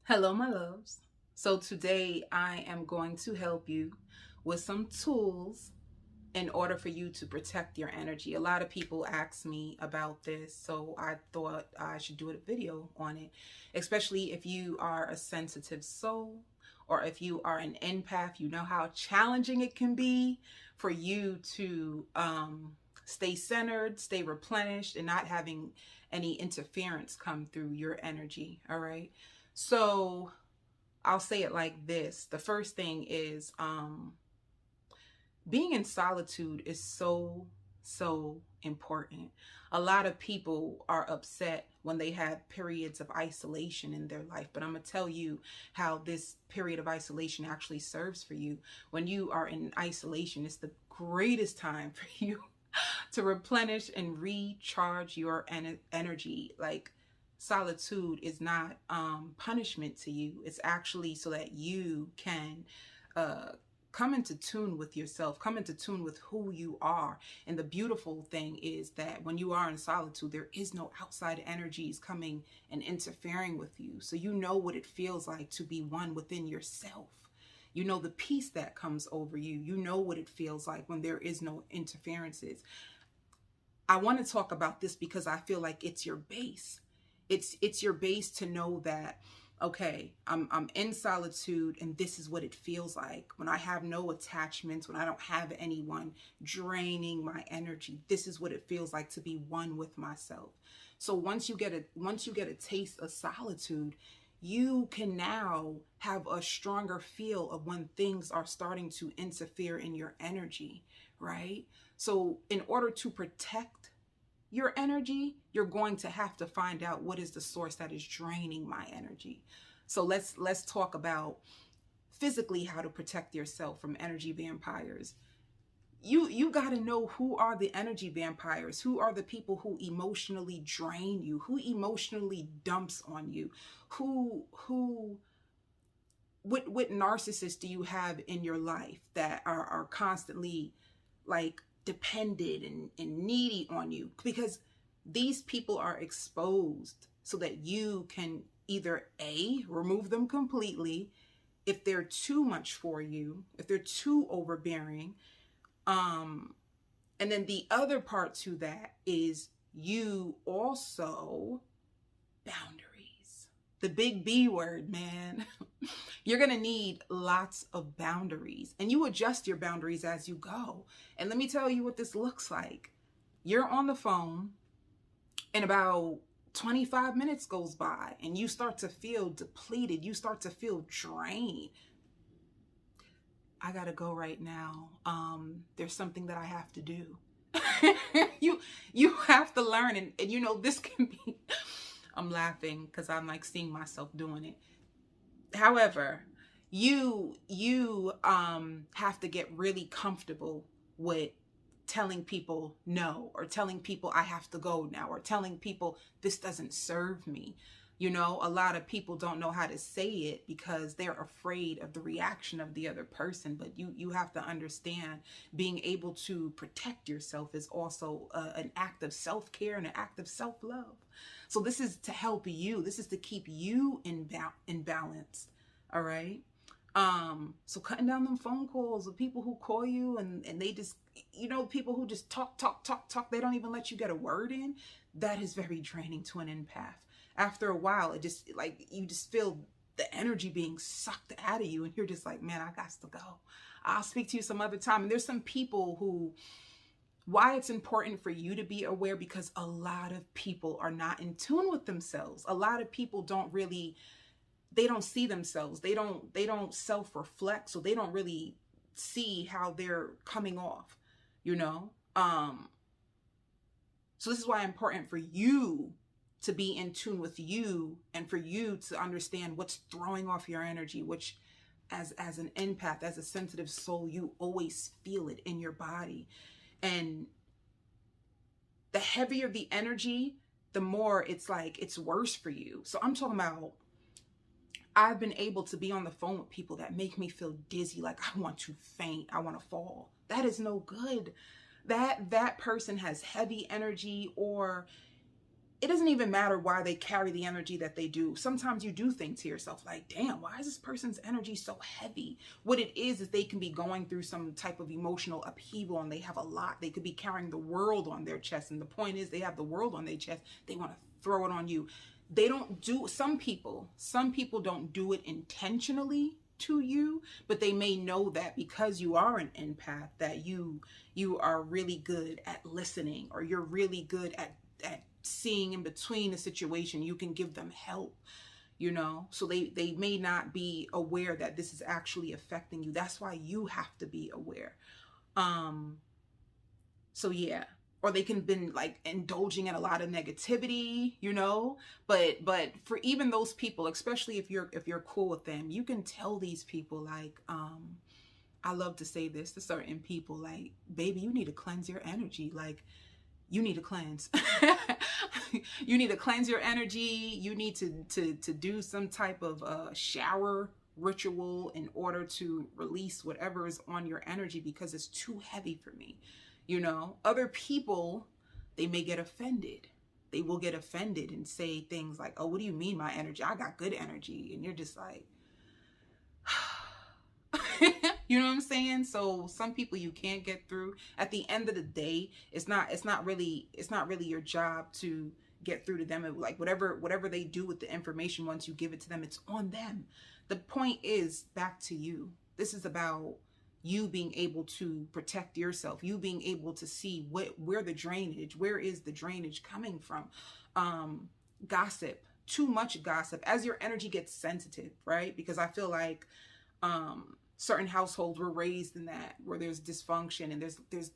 Hello, my loves. So, today I am going to help you with some tools in order for you to protect your energy. A lot of people ask me about this, so I thought I should do a video on it, especially if you are a sensitive soul or if you are an empath. You know how challenging it can be for you to stay centered, stay replenished, and not having any interference come through your energy. All right. So I'll say it like this. The first thing is being in solitude is so important. A lot of people are upset when they have periods of isolation in their life, but I'm going to tell you how this period of isolation actually serves for you. When you are in isolation, it's the greatest time for you to replenish and recharge your energy. Like, solitude is not punishment to you. It's actually so that you can uh, come into tune with yourself, come into tune with who you are. And the beautiful thing is that when you are in solitude, there is no outside energies coming and interfering with you. So you know what it feels like to be one within yourself. You know the peace that comes over you. You know what it feels like when there is no interferences. I want to talk about this because I feel like it's your base. It's your base to know that, okay, I'm in solitude and this is what it feels like when I have no attachments, when I don't have anyone draining my energy. This is what it feels like to be one with myself. So once you get a taste of solitude, you can now have a stronger feel of when things are starting to interfere in your energy, right? So in order to protect your energy, you're going to have to find out what is the source that is draining my energy. So let's talk about physically how to protect yourself from energy vampires. You got to know who are the energy vampires, who are the people who emotionally drain you, who emotionally dumps on you, who what narcissists do you have in your life that are constantly like dependent and needy on you, because these people are exposed so that you can either remove them completely if they're too much for you, if they're too overbearing. And then the other part to that is you also boundaries. The big B word, man. You're going to need lots of boundaries, and you adjust your boundaries as you go. And let me tell you what this looks like. You're on the phone and about 25 minutes goes by and you start to feel depleted. You start to feel drained. I got to go right now. There's something that I have to do. you have to learn. And you know, this can be, I'm laughing because I'm like seeing myself doing it. However, you have to get really comfortable with telling people no, or telling people I have to go now, or telling people this doesn't serve me. You know, a lot of people don't know how to say it because they're afraid of the reaction of the other person. But you have to understand, being able to protect yourself is also an act of self-care and an act of self-love. So this is to help you. This is to keep you in balance. All right. So cutting down them phone calls of people who call you and they just, you know, people who just talk. They don't even let you get a word in. That is very draining to an empath. After a while, it just like, you just feel the energy being sucked out of you. And you're just like, man, I got to go. I'll speak to you some other time. And there's some people who, why it's important for you to be aware, because a lot of people are not in tune with themselves. A lot of people they don't see themselves. They don't self-reflect. So they don't really see how they're coming off, you know? So this is why it's important for you to be in tune with you, and for you to understand what's throwing off your energy, which as an empath, as a sensitive soul, you always feel it in your body. And the heavier the energy, the more it's like it's worse for you. So I'm talking about, I've been able to be on the phone with people that make me feel dizzy, like I want to faint, I want to fall. That is no good. That person has heavy energy, or it doesn't even matter why they carry the energy that they do. Sometimes you do think to yourself, like, damn, why is this person's energy so heavy? What it is they can be going through some type of emotional upheaval, and they have a lot. They could be carrying the world on their chest. And the point is, they have the world on their chest. They want to throw it on you. They don't do, some people don't do it intentionally to you, but they may know that because you are an empath, that you are really good at listening, or you're really good at seeing in between the situation. You can give them help, you know, so they may not be aware that this is actually affecting you. That's why you have to be aware. So yeah, or they can been like indulging in a lot of negativity, you know, but for even those people, especially if you're cool with them, you can tell these people, like, I love to say this to certain people, like, baby, you need to cleanse your energy. Like, you need to cleanse. You need to cleanse your energy. You need to do some type of shower ritual in order to release whatever is on your energy, because it's too heavy for me. You know, other people, they may get offended. They will get offended and say things like, oh, what do you mean my energy? I got good energy. And you're just like, you know what I'm saying? So some people you can't get through. At the end of the day, it's not really your job to get through to them. Like, whatever they do with the information, once you give it to them, it's on them. The point is back to you. This is about you being able to protect yourself, you being able to see where the drainage coming from. Gossip, too much gossip, as your energy gets sensitive, right? Because I feel like certain households were raised in that, where there's dysfunction and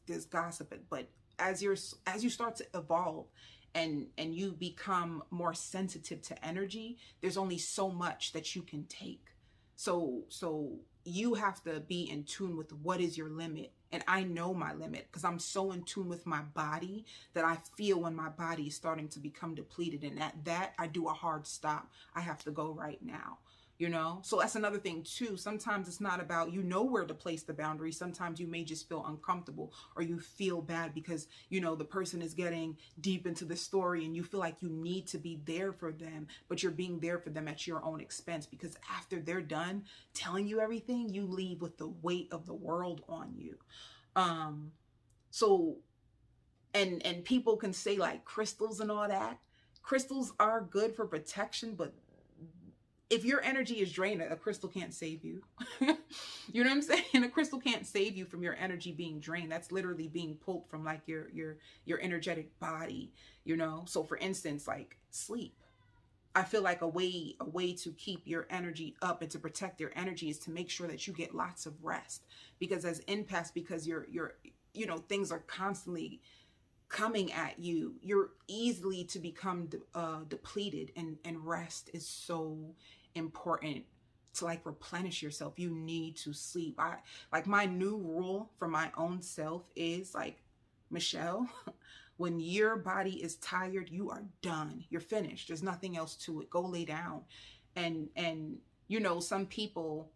there's gossip. But as you start to evolve and you become more sensitive to energy, there's only so much that you can take. So you have to be in tune with what is your limit. And I know my limit, because I'm so in tune with my body that I feel when my body is starting to become depleted. And at that, I do a hard stop. I have to go right now. You know, so that's another thing too. Sometimes it's not about, you know, where to place the boundary. Sometimes you may just feel uncomfortable, or you feel bad because, you know, the person is getting deep into the story and you feel like you need to be there for them, but you're being there for them at your own expense, because after they're done telling you everything, you leave with the weight of the world on you. So, and people can say like crystals and all that. Crystals are good for protection, but if your energy is drained, a crystal can't save you. You know what I'm saying? A crystal can't save you from your energy being drained. That's literally being pulled from like your energetic body, you know? So for instance, like sleep. I feel like a way to keep your energy up and to protect your energy is to make sure that you get lots of rest. Because as empaths, because you're you know, things are constantly coming at you, you're easily to become depleted, and rest is so important to like replenish yourself. You need to sleep. I like, my new rule for my own self is like, Michelle, when your body is tired, you are done. You're finished. There's nothing else to it. Go lay down. And you know, some people,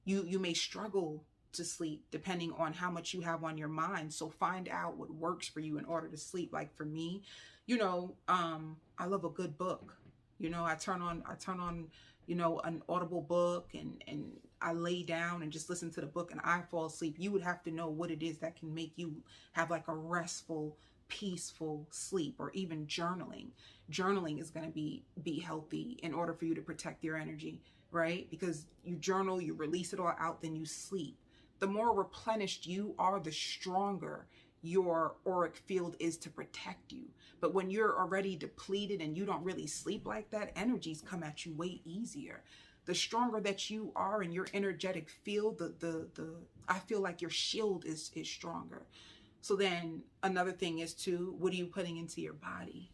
you may struggle to sleep depending on how much you have on your mind. So find out what works for you in order to sleep. Like for me, you know, I love a good book. You know, I turn on, you know, an audible book, and I lay down and just listen to the book and I fall asleep. You would have to know what it is that can make you have like a restful, peaceful sleep. Or even journaling. Journaling is going to be healthy in order for you to protect your energy, right? Because you journal, you release it all out, then you sleep. The more replenished you are, the stronger your auric field is to protect you. But when you're already depleted and you don't really sleep like that, energies come at you way easier. The stronger that you are in your energetic field, I feel like your shield is stronger. So then another thing is too, what are you putting into your body?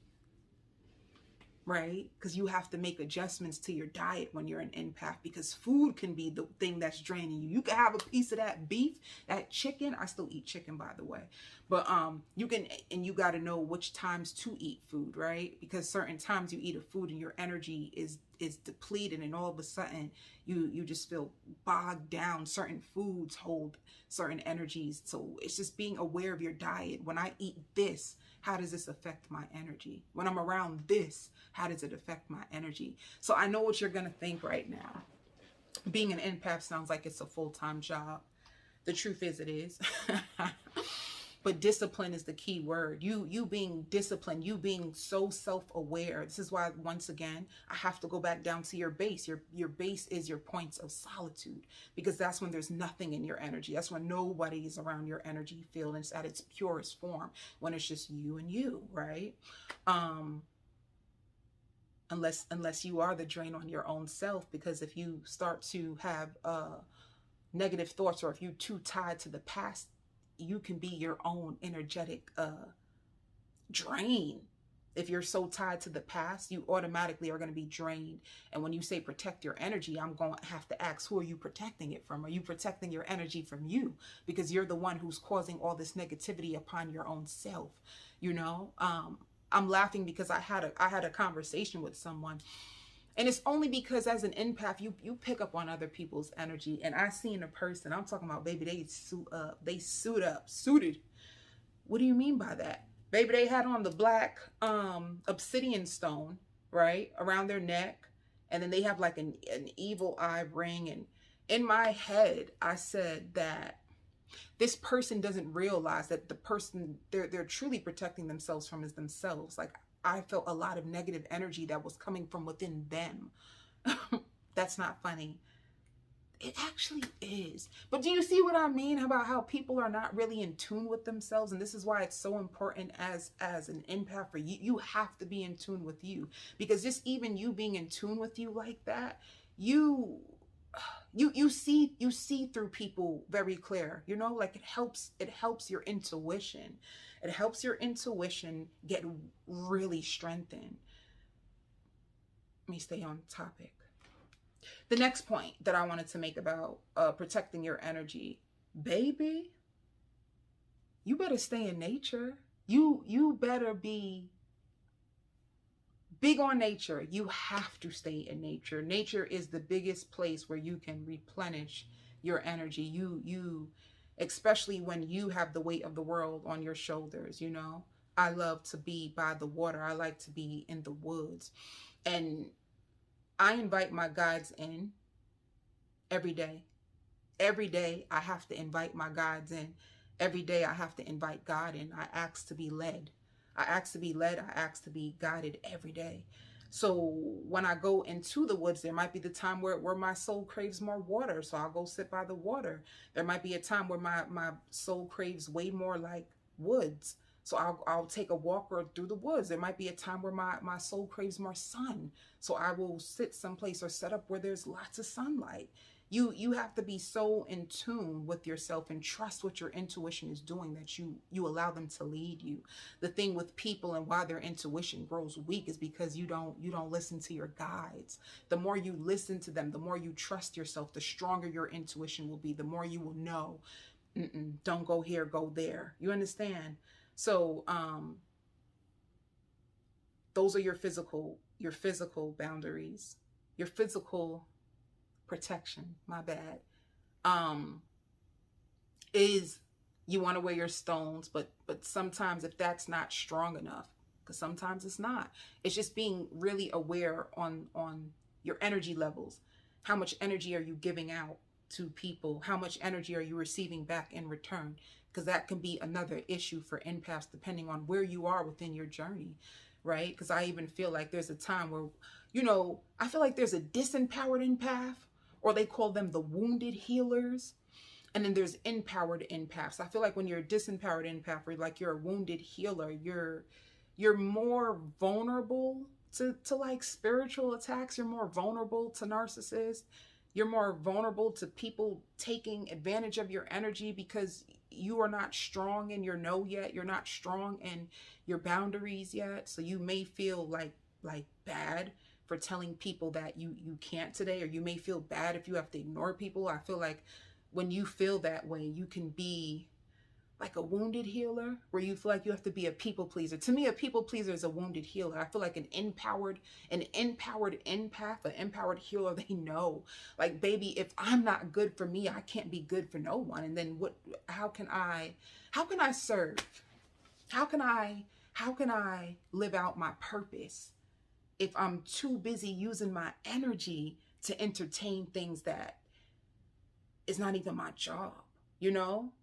Right? Because you have to make adjustments to your diet when you're an empath, because food can be the thing that's draining you. You can have a piece of that beef, that chicken. I still eat chicken, by the way. But you can, and you got to know which times to eat food, right? Because certain times you eat a food and your energy is is depleted, and all of a sudden you just feel bogged down. Certain foods hold certain energies. So it's just being aware of your diet. When I eat this, how does this affect my energy? When I'm around this, how does it affect my energy? So I know what you're going to think right now. Being an empath sounds like it's a full-time job. The truth is, it is. But discipline is the key word. You being disciplined, you being so self-aware. This is why, once again, I have to go back down to your base. Your base is your points of solitude, because that's when there's nothing in your energy. That's when nobody is around your energy field, and it's at its purest form, when it's just you and you, right? Unless you are the drain on your own self, because if you start to have negative thoughts, or if you're too tied to the past, you can be your own energetic drain. If you're so tied to the past, you automatically are going to be drained. And when you say protect your energy, I'm going to have to ask, who are you protecting it from? Are you protecting your energy from you? Because you're the one who's causing all this negativity upon your own self. You know, I'm laughing because I had a conversation with someone. And it's only because as an empath, you pick up on other people's energy. And I seen a person, I'm talking about, baby, they suit up. They suited. What do you mean by that? Baby, they had on the black obsidian stone, right, around their neck. And then they have like an evil eye ring. And in my head, I said that this person doesn't realize that the person they're truly protecting themselves from is themselves. Like, I felt a lot of negative energy that was coming from within them. That's not funny. It actually is. But do you see what I mean about how people are not really in tune with themselves? And this is why it's so important as an empath for you. You have to be in tune with you, because just even you being in tune with you like that, you see through people very clear. You know, like it helps your intuition. It helps your intuition get really strengthened. Let me stay on topic. The next point that I wanted to make about protecting your energy, baby, you better stay in nature. You better be big on nature. You have to stay in nature. Nature is the biggest place where you can replenish your energy. You especially when you have the weight of the world on your shoulders. You know, I love to be by the water. I like to be in the woods, and I invite my guides in every day. Every day I have to invite my guides in. Every day I have to invite God in. I ask to be led. I ask to be led. I ask to be guided every day. So when I go into the woods, there might be the time where my soul craves more water. So I'll go sit by the water. There might be a time where my soul craves way more like woods. So I'll take a walk or through the woods. There might be a time where my soul craves more sun. So I will sit someplace or set up where there's lots of sunlight. You have to be so in tune with yourself and trust what your intuition is doing, that you allow them to lead you. The thing with people and why their intuition grows weak is because you don't listen to your guides. The more you listen to them, the more you trust yourself, the stronger your intuition will be. The more you will know, don't go here, go there. You understand? So those are your physical boundaries, your physical protection. My bad. Is you want to wear your stones, but sometimes if that's not strong enough, because sometimes it's not, it's just being really aware on your energy levels. How much energy are you giving out to people? How much energy are you receiving back in return? Because that can be another issue for empaths, depending on where you are within your journey, right? Because I even feel like there's a time where, I feel like there's a disempowered empath, or they call them the wounded healers. And then there's empowered empaths. I feel like when you're a disempowered empath, or like you're a wounded healer, you're more vulnerable to like spiritual attacks. You're more vulnerable to narcissists. You're more vulnerable to people taking advantage of your energy because you are not strong in your no yet. You're not strong in your boundaries yet. So you may feel like bad for telling people that you can't today, or you may feel bad if you have to ignore people. I feel like when you feel that way, you can be like a wounded healer, where you feel like you have to be a people pleaser. To me, a people pleaser is a wounded healer. I feel like an empowered empath, an empowered healer, they know, like, baby, if I'm not good for me, I can't be good for no one. And then what, how can I serve? How can I live out my purpose if I'm too busy using my energy to entertain things that is not even my job, you know?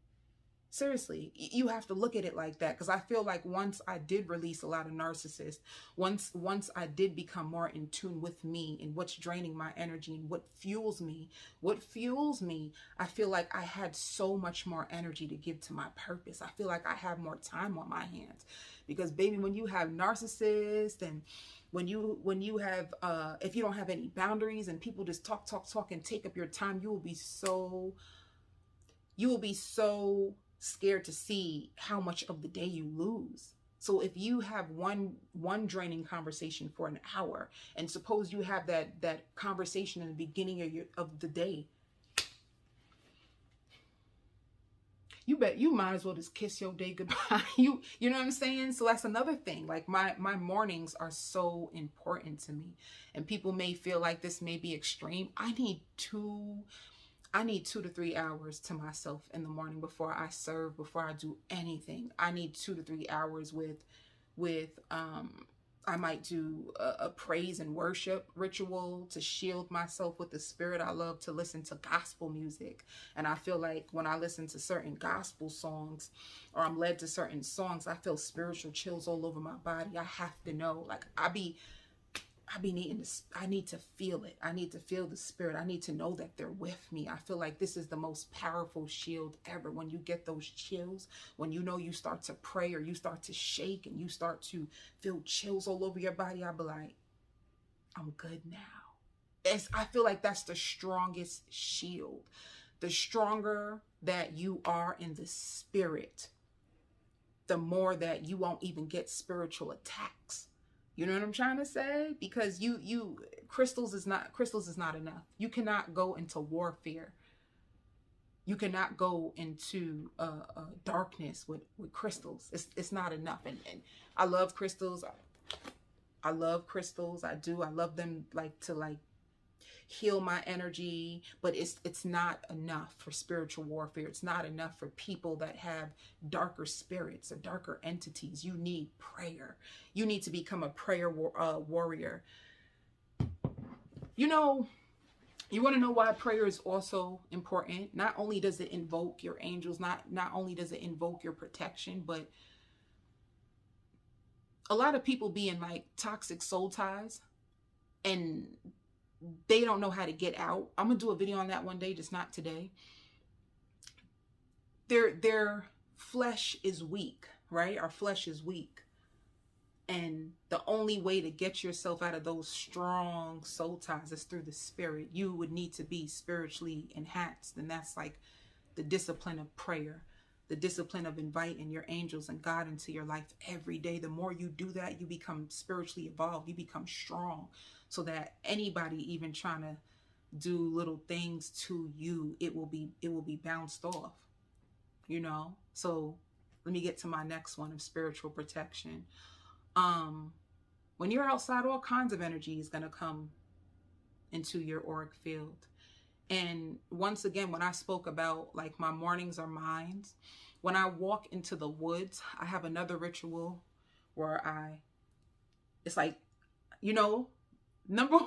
Seriously, you have to look at it like that, because I feel like once I did release a lot of narcissists, once I did become more in tune with me and what's draining my energy and what fuels me, I feel like I had so much more energy to give to my purpose. I feel like I have more time on my hands, because baby, when you have narcissists, and when you have if you don't have any boundaries and people just talk and take up your time, you will be so scared to see how much of the day you lose. So if you have one draining conversation for an hour, and suppose you have that conversation in the beginning of the day, you might as well just kiss your day goodbye. You know what I'm saying? So that's another thing. Like, my mornings are so important to me, and people may feel like this may be extreme. I need 2 to 3 hours to myself in the morning before I serve, before I do anything. I need 2 to 3 hours with I might do a praise and worship ritual to shield myself with the spirit. I love to listen to gospel music, and I feel like when I listen to certain gospel songs, or I'm led to certain songs, I feel spiritual chills all over my body. I have to know, like, I need to feel it. I need to feel the spirit. I need to know that they're with me. I feel like this is the most powerful shield ever. When you get those chills, when you know you start to pray, or you start to shake and you start to feel chills all over your body, I'll be like, I'm good now. I feel like that's the strongest shield. The stronger that you are in the spirit, the more that you won't even get spiritual attacks. You know what I'm trying to say? Because crystals is not enough. You cannot go into warfare. You cannot go into darkness with crystals. It's not enough. And I love crystals. I love crystals. I do. I love them, to heal my energy, but it's not enough for spiritual warfare. It's not enough for people that have darker spirits or darker entities. You need prayer. You need to become a prayer warrior. You want to know why prayer is also important? Not only does it invoke your angels, not only does it invoke your protection, but a lot of people be in toxic soul ties, and they don't know how to get out. I'm gonna do a video on that one day, just not today. Their flesh is weak, right? Our flesh is weak. And the only way to get yourself out of those strong soul ties is through the spirit. You would need to be spiritually enhanced. And that's like the discipline of prayer, the discipline of inviting your angels and God into your life every day. The more you do that, you become spiritually evolved. You become strong, so that anybody even trying to do little things to you, it will be bounced off, So let me get to my next one of spiritual protection. When you're outside, all kinds of energy is going to come into your auric field. And once again, when I spoke about my mornings are mine, when I walk into the woods, I have another ritual where it's like, number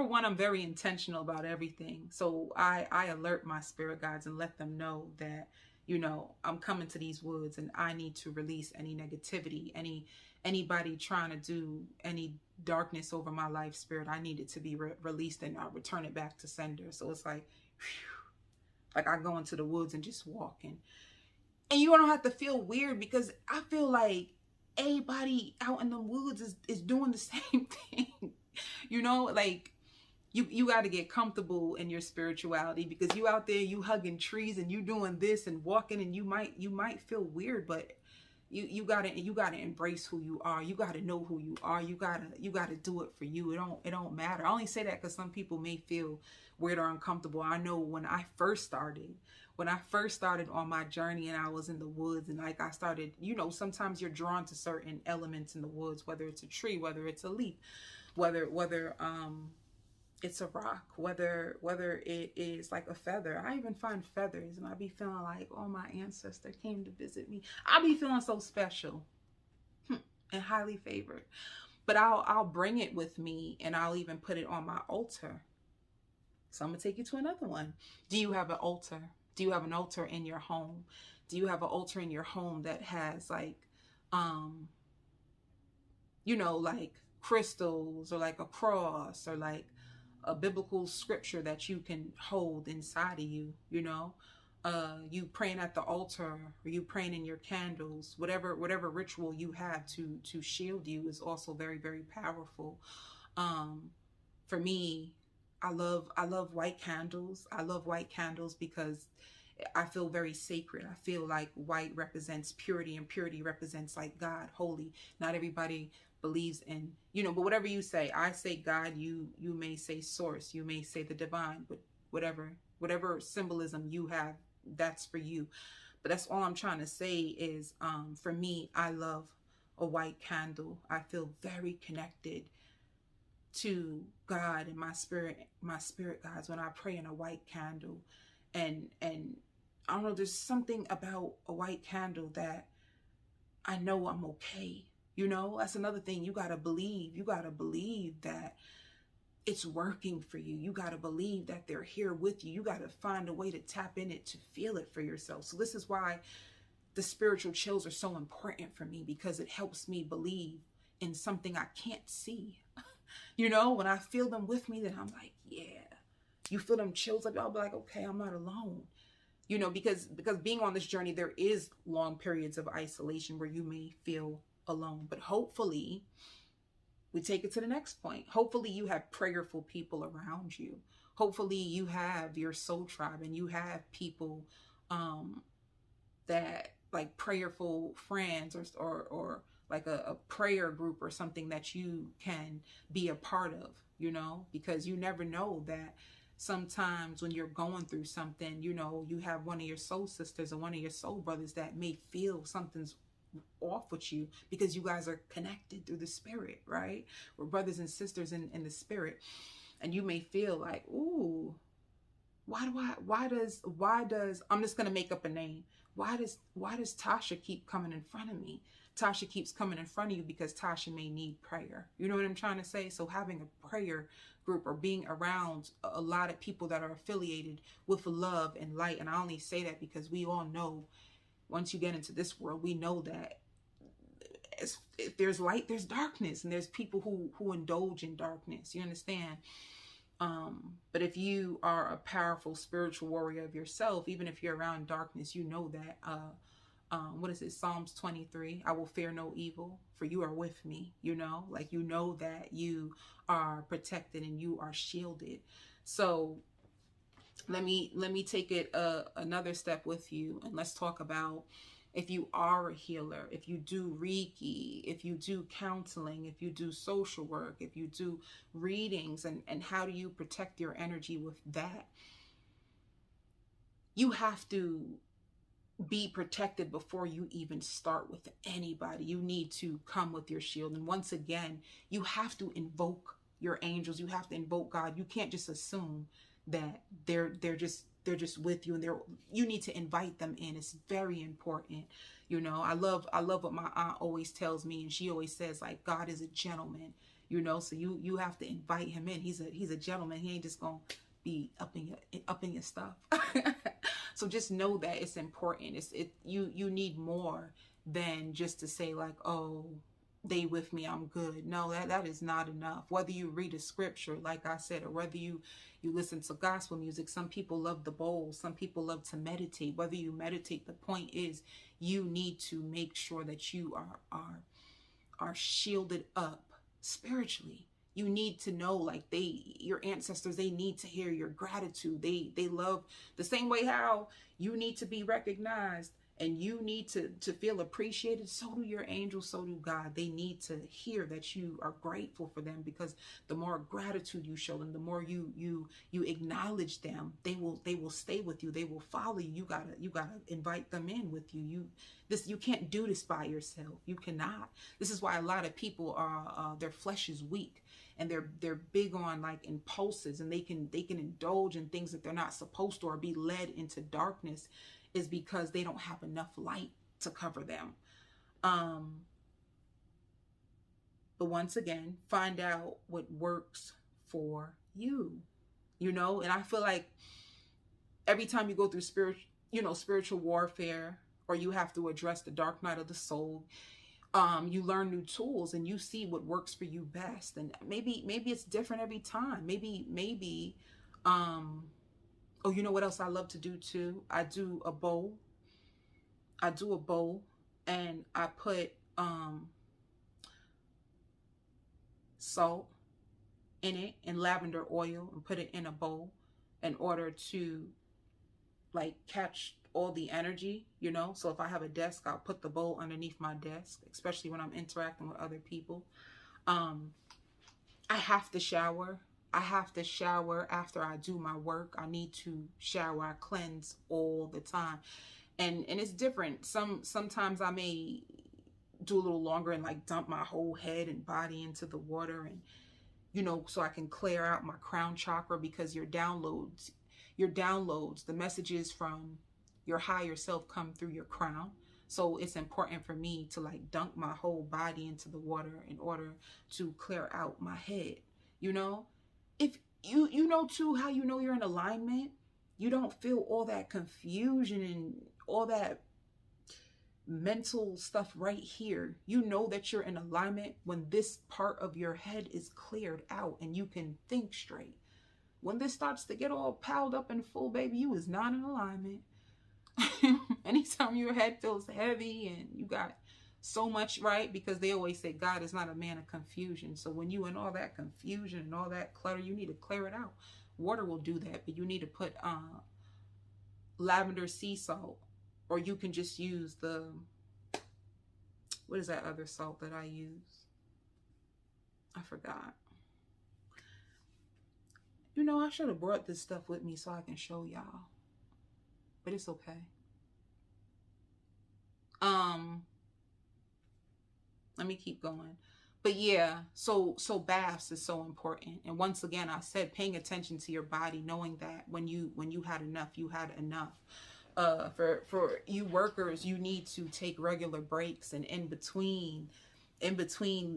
one, I'm very intentional about everything. So I alert my spirit guides and let them know that, I'm coming to these woods and I need to release any negativity, anybody trying to do any darkness over my life, spirit, I need it to be released, and I'll return it back to sender. So it's like I go into the woods and just walk, and you don't have to feel weird, because I feel like everybody out in the woods is doing the same thing. You got to get comfortable in your spirituality, because you out there, you hugging trees and you doing this and walking, and you might feel weird, but You gotta embrace who you are. You gotta know who you are. You gotta do it for you. It don't matter. I only say that because some people may feel weird or uncomfortable. I know when I first started on my journey and I was in the woods, and like I started, sometimes you're drawn to certain elements in the woods, whether it's a tree, whether it's a leaf, whether it's a rock, whether it is like a feather. I even find feathers and I be feeling like, oh, my ancestor came to visit me. I be feeling so special and highly favored. But I'll bring it with me and I'll even put it on my altar. So I'm gonna take you to another one. Do you have an altar? Do you have an altar in your home? Do you have an altar in your home that has like like crystals, or like a cross, or like a biblical scripture that you can hold inside of you, you praying at the altar, or you praying in your candles, whatever ritual you have to shield you is also very, very powerful. For me, I love white candles. I love white candles because I feel very sacred. I feel like white represents purity, and purity represents like God, holy. Not everybody believes in, but whatever you say, I say God, you may say source, you may say the divine, but whatever symbolism you have, that's for you. But that's all I'm trying to say is, for me, I love a white candle. I feel very connected to God and my spirit guides when I pray in a white candle. And I don't know, there's something about a white candle that I know I'm okay. That's another thing. You got to believe. You got to believe that it's working for you. You got to believe that they're here with you. You got to find a way to tap in it, to feel it for yourself. So this is why the spiritual chills are so important for me, because it helps me believe in something I can't see. When I feel them with me, then I'm like, yeah. You feel them chills up, I'll be like, okay, I'm not alone. Because being on this journey, there is long periods of isolation where you may feel alone. But hopefully, we take it to the next point. Hopefully, you have prayerful people around you. Hopefully, you have your soul tribe, and you have people that like prayerful friends, or like a prayer group or something that you can be a part of, because you never know that sometimes when you're going through something, you have one of your soul sisters or one of your soul brothers that may feel something's off with you, because you guys are connected through the spirit, right? We're brothers and sisters in the spirit. And you may feel like, ooh, why does I'm just gonna make up a name. Why does Tasha keep coming in front of me? Tasha keeps coming in front of you because Tasha may need prayer. You know what I'm trying to say? So having a prayer group, or being around a lot of people that are affiliated with love and light. And I only say that because we all know, once you get into this world, we know that if there's light, there's darkness, and there's people who indulge in darkness. You understand? But if you are a powerful spiritual warrior of yourself, even if you're around darkness, you know that, what is it? Psalms 23, I will fear no evil, for you are with me, that you are protected and you are shielded. So let me take it another step with you, and let's talk about, if you are a healer, if you do Reiki, if you do counseling, if you do social work, if you do readings, and how do you protect your energy with that? You have to be protected before you even start with anybody. You need to come with your shield. And once again, you have to invoke your angels. You have to invoke God. You can't just assume that they're just with you, and you need to invite them in. It's very important. I love what my aunt always tells me, and she always says, like, God is a gentleman, so you have to invite him in. He's a gentleman. He ain't just gonna be up in your stuff. So just know that it's important. You need more than just to say like, oh, they with me, I'm good. No, that is not enough. Whether you read a scripture, like I said, or whether you listen to gospel music. Some people love the bowl. Some people love to meditate. Whether you meditate, the point is you need to make sure that you are shielded up spiritually. You need to know, like, your ancestors, they need to hear your gratitude. They love the same way how you need to be recognized and you need to feel appreciated, so do your angels, so do God. They need to hear that you are grateful for them, because the more gratitude you show them, the more you acknowledge them, they will stay with you, they will follow you. You gotta invite them in with you. You can't do this by yourself. You cannot. This is why a lot of people are their flesh is weak, and they're big on like impulses, and they can indulge in things that they're not supposed to, or be led into darkness, is because they don't have enough light to cover them. But once again, find out what works for you. And I feel like every time you go through spiritual warfare, or you have to address the dark night of the soul, you learn new tools, and you see what works for you best. And maybe it's different every time. Maybe oh, you know what else I love to do too? I do a bowl. And I put salt in it and lavender oil, and put it in a bowl in order to like catch all the energy. So if I have a desk, I'll put the bowl underneath my desk, especially when I'm interacting with other people. I have to shower. After I do my work. I need to shower. I cleanse all the time. And it's different. Sometimes I may do a little longer and like dump my whole head and body into the water, and so I can clear out my crown chakra, because your downloads, the messages from your higher self come through your crown. So it's important for me to like dunk my whole body into the water in order to clear out my head. If you know too, how you're in alignment, you don't feel all that confusion and all that mental stuff right here. You know that you're in alignment when this part of your head is cleared out and you can think straight. When this starts to get all piled up and full, baby, you is not in alignment. Anytime your head feels heavy and you got so much, right? Because they always say God is not a man of confusion. So when you in all that confusion and all that clutter, you need to clear it out. Water will do that, but you need to put lavender sea salt, or you can just use what is that other salt that I use? I forgot. I should have brought this stuff with me so I can show y'all, but it's okay. Let me keep going. But yeah, so baths is so important. And once again, I said paying attention to your body, knowing that when you had enough, you had enough. For you workers, you need to take regular breaks, and in between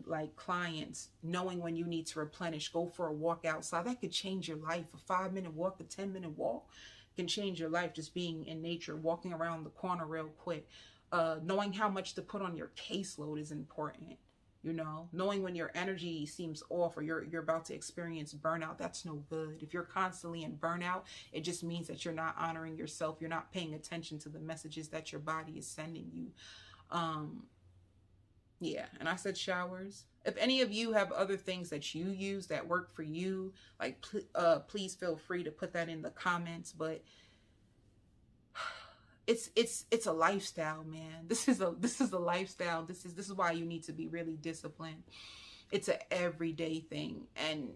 like clients, knowing when you need to replenish, go for a walk outside. That could change your life. A 5-minute walk, a 10-minute walk can change your life. Just being in nature, walking around the corner real quick. Knowing how much to put on your caseload is important. Knowing when your energy seems off, or you're about to experience burnout, that's no good. If you're constantly in burnout, it just means that you're not honoring yourself. You're not paying attention to the messages that your body is sending you. Yeah, and I said showers. If any of you have other things that you use that work for you, like please feel free to put that in the comments. But it's a lifestyle, man. This is a lifestyle. This is why you need to be really disciplined. It's an everyday thing. And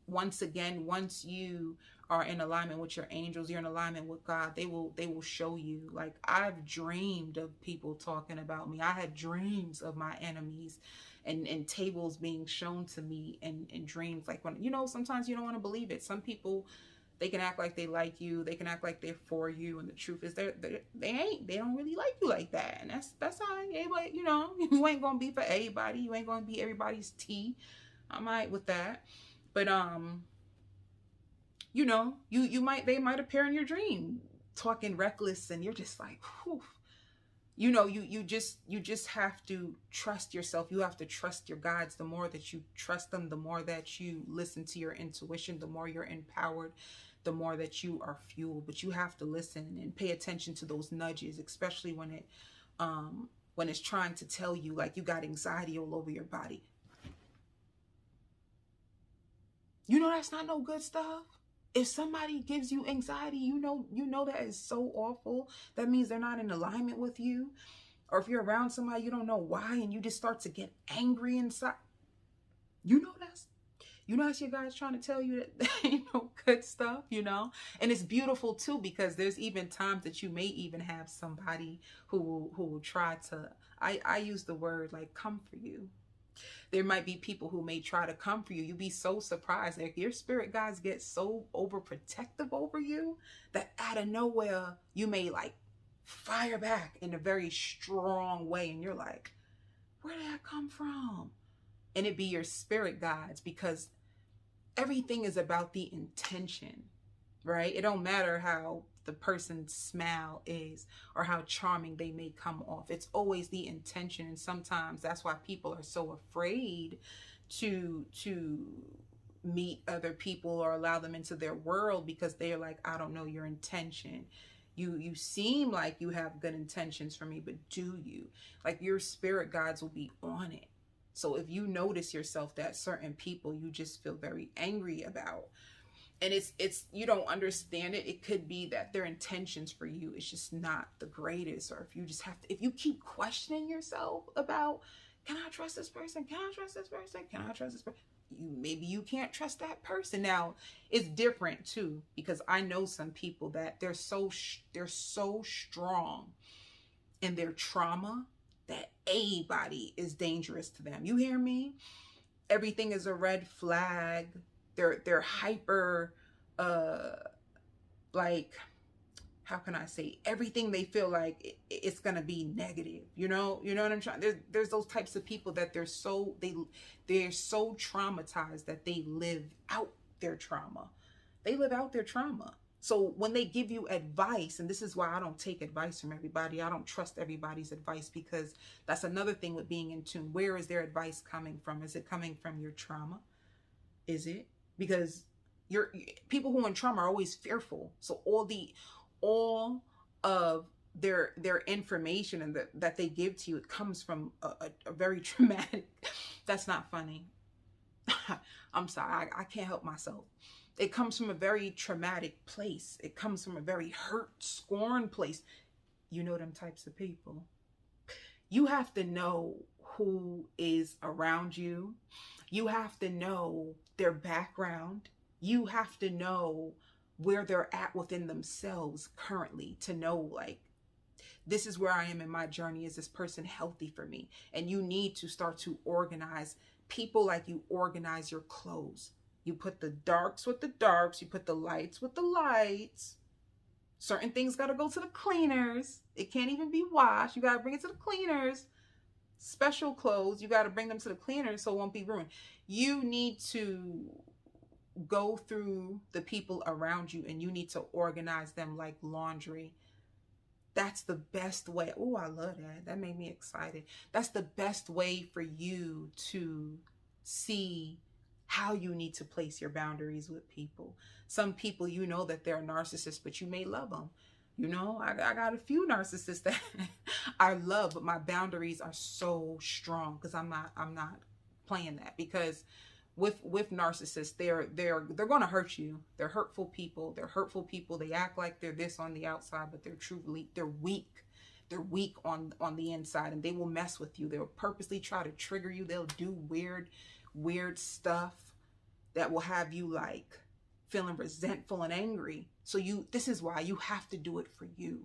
once again, once you are in alignment with your angels, you're in alignment with God, they will show you. Like, I've dreamed of people talking about me. I had dreams of my enemies and tables being shown to me in dreams. Like, when sometimes you don't want to believe it. Some people, they can act like they like you, they can act like they're for you, and the truth is they don't really like you like that. And that's how everybody, you ain't gonna be for everybody. You ain't gonna be everybody's tea. I'm all right with that. But they might appear in your dream talking reckless, and you're just like, whew. You just have to trust yourself. You have to trust your guides. The more that you trust them, the more that you listen to your intuition, the more you're empowered, the more that you are fueled. But you have to listen and pay attention to those nudges, especially when it's trying to tell you, like, you got anxiety all over your body. That's not no good stuff. If somebody gives you anxiety, you know that is so awful. That means they're not in alignment with you. Or if you're around somebody you don't know why and you just start to get angry inside, you know that's your guys trying to tell you that good stuff. And it's beautiful too, because there's even times that you may even have somebody who will try to, I use the word like come for you. There might be people who may try to come for you. You'd be so surprised. Like your spirit guides get so overprotective over you that out of nowhere you may like fire back in a very strong way, and you're like, where did that come from? And it be your spirit guides, because everything is about the intention, right? It don't matter how the person's smile is or how charming they may come off. It's always the intention. And sometimes that's why people are so afraid to meet other people or allow them into their world, because they're like, I don't know your intention. You seem like you have good intentions for me, but do you? Like your spirit guides will be on it. So if you notice yourself that certain people you just feel very angry about, and it's you don't understand it, it could be that their intentions for you is just not the greatest. Or if you just have to, if you keep questioning yourself about, can I trust this person? Can I trust this person? Can I trust this person? Maybe you can't trust that person. Now it's different too, because I know some people that they're so strong in their trauma that anybody is dangerous to them. You hear me? Everything is a red flag. They're hyper, like, how can I say, everything they feel like it's gonna be negative. You know what I'm trying. There's those types of people that they're so traumatized that they live out their trauma. They live out their trauma. So when they give you advice, and this is why I don't take advice from everybody. I don't trust everybody's advice, because that's another thing with being in tune. Where is their advice coming from? Is it coming from your trauma? Is it? Because people who are in trauma are always fearful. So all of their information and that they give to you, it comes from a very traumatic. That's not funny. I'm sorry. I can't help myself. It comes from a very traumatic place. It comes from a very hurt, scorned place. You know them types of people. You have to know who is around you. You have to know their background. You have to know where they're at within themselves currently to know, like, this is where I am in my journey. Is this person healthy for me? And you need to start to organize people like you organize your clothes. You put the darks with the darks. You put the lights with the lights. Certain things got to go to the cleaners. It can't even be washed. You got to bring it to the cleaners. Special clothes, you got to bring them to the cleaners so it won't be ruined. You need to go through the people around you, and you need to organize them like laundry. That's the best way. Oh, I love that. That made me excited. That's the best way for you to see how you need to place your boundaries with people. Some people, you know that they're narcissists, but you may love them. I got a few narcissists that I love, but my boundaries are so strong because I'm not playing that. Because with narcissists, they're going to hurt you. They're hurtful people. They act like they're this on the outside, but they're weak. They're weak on the inside, and they will mess with you. They'll purposely try to trigger you. They'll do weird stuff that will have you like feeling resentful and angry. So this is why you have to do it for you,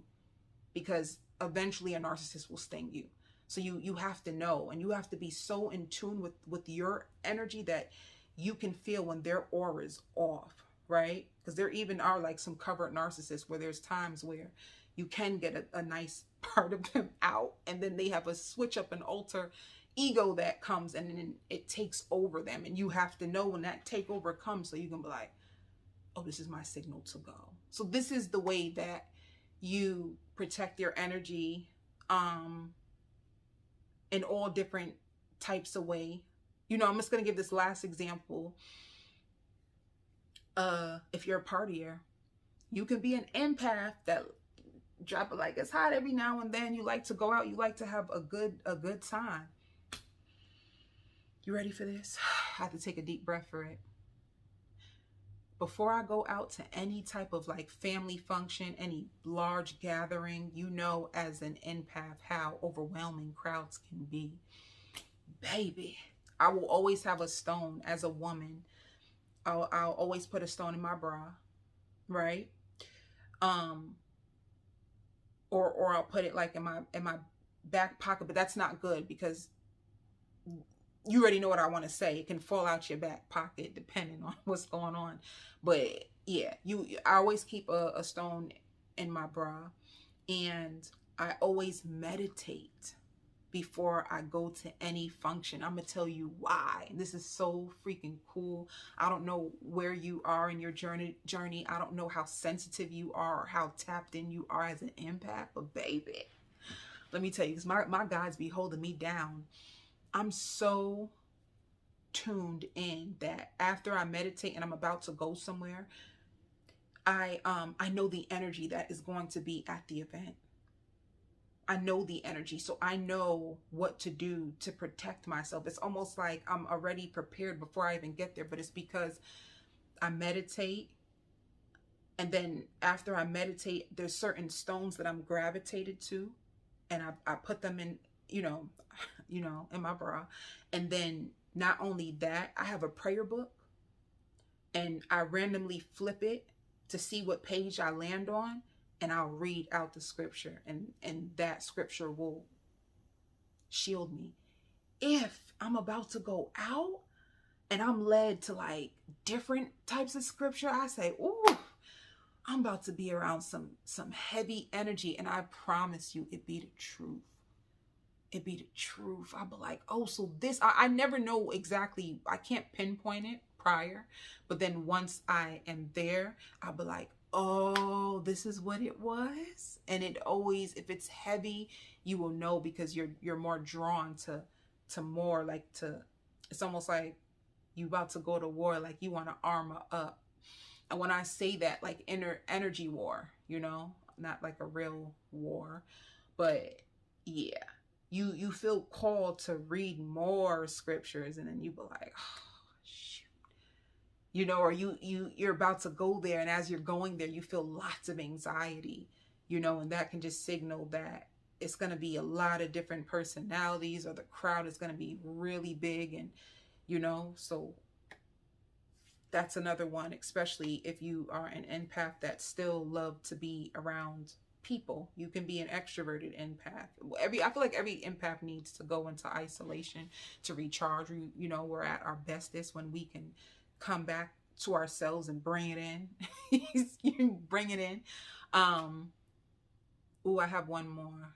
because eventually a narcissist will sting you. So you have to know, and you have to be so in tune with your energy that you can feel when their aura is off, right? Because there even are like some covert narcissists where there's times where you can get a nice part of them out, and then they have a switch up and alter ego that comes, and then it takes over them. And you have to know when that takeover comes, so you can be like, oh, this is my signal to go. So this is the way that you protect your energy in all different types of way. I'm just going to give this last example. If you're a partier, you can be an empath that drop it like it's hot every now and then. You like to go out. You like to have a good time. You ready for this? I have to take a deep breath for it. before I go out to any type of like family function, any large gathering, you know, as an empath, how overwhelming crowds can be. Baby, I will always have a stone as a woman. I'll always put a stone in my bra, right? Um, or I'll put it like in my back pocket, but that's not good because you already know what I want to say. It can fall out your back pocket depending on what's going on. But yeah, I always keep a stone in my bra, and I always meditate before I go to any function. I'm gonna tell you why. This is so freaking cool. I don't know where you are in your journey. I don't know how sensitive you are or how tapped in you are as an empath, but baby, let me tell you, because my guides be holding me down. I'm so tuned in that after I meditate and I'm about to go somewhere, I know the energy that is going to be at the event. I know the energy, so I know what to do to protect myself. It's almost like I'm already prepared before I even get there, but it's because I meditate, and then after I meditate, there's certain stones that I'm gravitated to, and I put them in, in my bra. And then not only that, I have a prayer book, and I randomly flip it to see what page I land on, and I'll read out the scripture, and that scripture will shield me. If I'm about to go out and I'm led to like different types of scripture, I say, ooh, I'm about to be around some heavy energy, and I promise you it be the truth. It be the truth. I'll be like, oh, so this, I never know exactly, I can't pinpoint it prior, but then once I am there, I'll be like, oh, this is what it was. And it always, if it's heavy, you will know, because you're more drawn to more like to, it's almost like you about to go to war, like you want to armor up. And when I say that, like inner energy war, not like a real war, but yeah, you feel called to read more scriptures, and then you be like, oh, shoot. Or you're about to go there, and as you're going there, you feel lots of anxiety, and that can just signal that it's going to be a lot of different personalities, or the crowd is going to be really big, and so that's another one, especially if you are an empath that still love to be around people. You can be an extroverted empath. I feel like every empath needs to go into isolation to recharge. We're at our bestest when we can come back to ourselves and bring it in. You can bring it in. I have one more.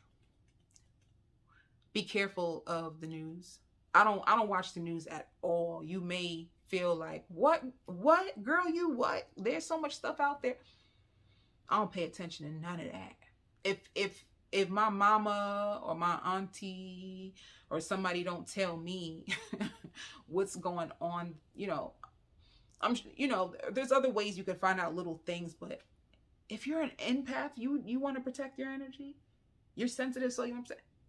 Be careful of the news. I don't watch the news at all. You may feel like, what girl, what? There's so much stuff out there. I don't pay attention to none of that. If my mama or my auntie or somebody don't tell me what's going on, there's other ways you can find out little things, but if you're an empath, you want to protect your energy. You're sensitive, so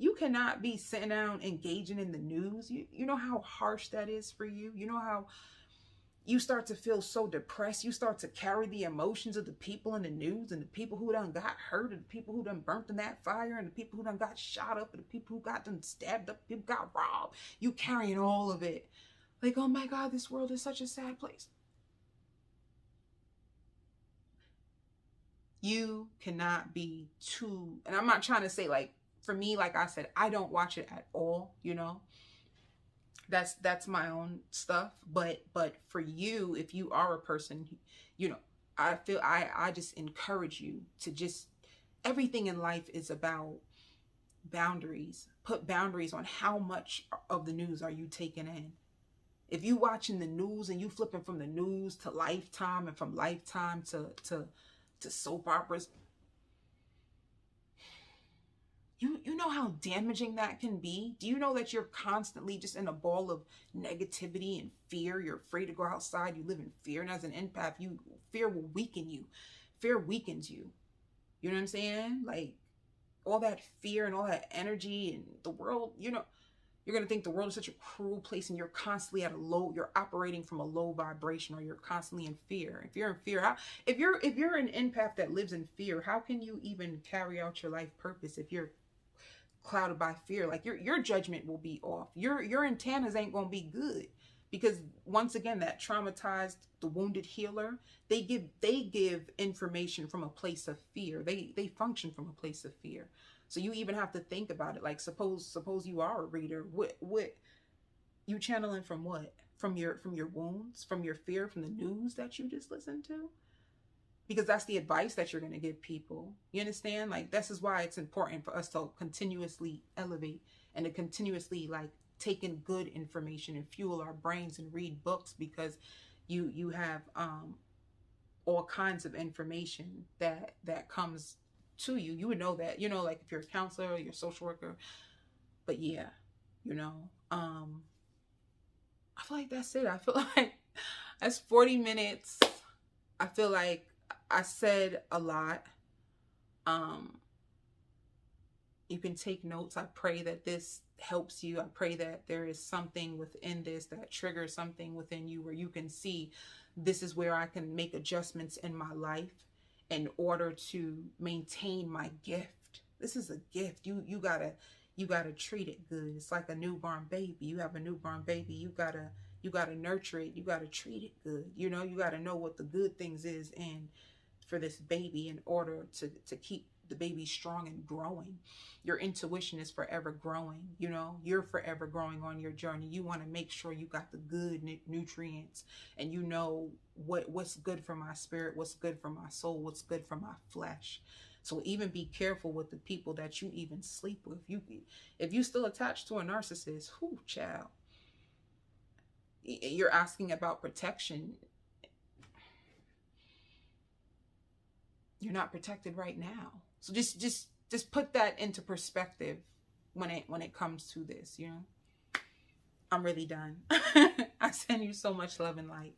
you cannot be sitting down engaging in the news. You know how harsh that is for you. You know how you start to feel so depressed. You start to carry the emotions of the people in the news, and the people who done got hurt, and the people who done burnt in that fire, and the people who done got shot up, and the people who got done stabbed up, people got robbed. You carrying all of it. Like, oh my God, this world is such a sad place. You cannot be too, and I'm not trying to say, like, for me, like I said, I don't watch it at all, That's my own stuff. But for you, if you are a person, I feel I just encourage you to just, everything in life is about boundaries. Put boundaries on how much of the news are you taking in. If you watching the news and you flipping from the news to Lifetime, and from Lifetime to soap operas, you know how damaging that can be? Do you know that you're constantly just in a ball of negativity and fear? You're afraid to go outside. You live in fear. And as an empath, fear will weaken you. Fear weakens you. You know what I'm saying? Like, all that fear and all that energy and the world, You're going to think the world is such a cruel place, and you're constantly at a low, you're operating from a low vibration, or you're constantly in fear. If you're in fear, how, if you're an empath that lives in fear, how can you even carry out your life purpose if you're clouded by fear? Like your judgment will be off. Your antennas ain't going to be good, because once again, that traumatized, the wounded healer, they give information from a place of fear. They function from a place of fear. So you even have to think about it. Like suppose you are a reader. What you channeling from? What? From your wounds, from your fear, from the news that you just listened to? Because that's the advice that you're going to give people. You understand? Like, this is why it's important for us to continuously elevate and to continuously like take in good information and fuel our brains and read books, because you have all kinds of information that comes to you. You would know that, you know, like if you're a counselor or you're a social worker. But yeah, you know, I feel like that's it. I feel like that's 40 minutes. I feel like I said a lot. You can take notes. I pray that this helps you. I pray that there is something within this that triggers something within you where you can see, this is where I can make adjustments in my life in order to maintain my gift. This is a gift. You gotta treat it good. It's like a newborn baby. You have a newborn baby. You gotta nurture it. You gotta treat it good. You know, you gotta know what the good things is in for this baby in order to keep the baby strong and growing. Your intuition is forever growing. You know, you're forever growing on your journey. You want to make sure you got the good nutrients, and you know what's good for my spirit, what's good for my soul, what's good for my flesh. So even be careful with the people that you even sleep with. If you still attached to a narcissist, whoo, child, you're asking about protection. You're not protected right now. So just put that into perspective when it comes to this, you know. I'm really done. I send you so much love and light.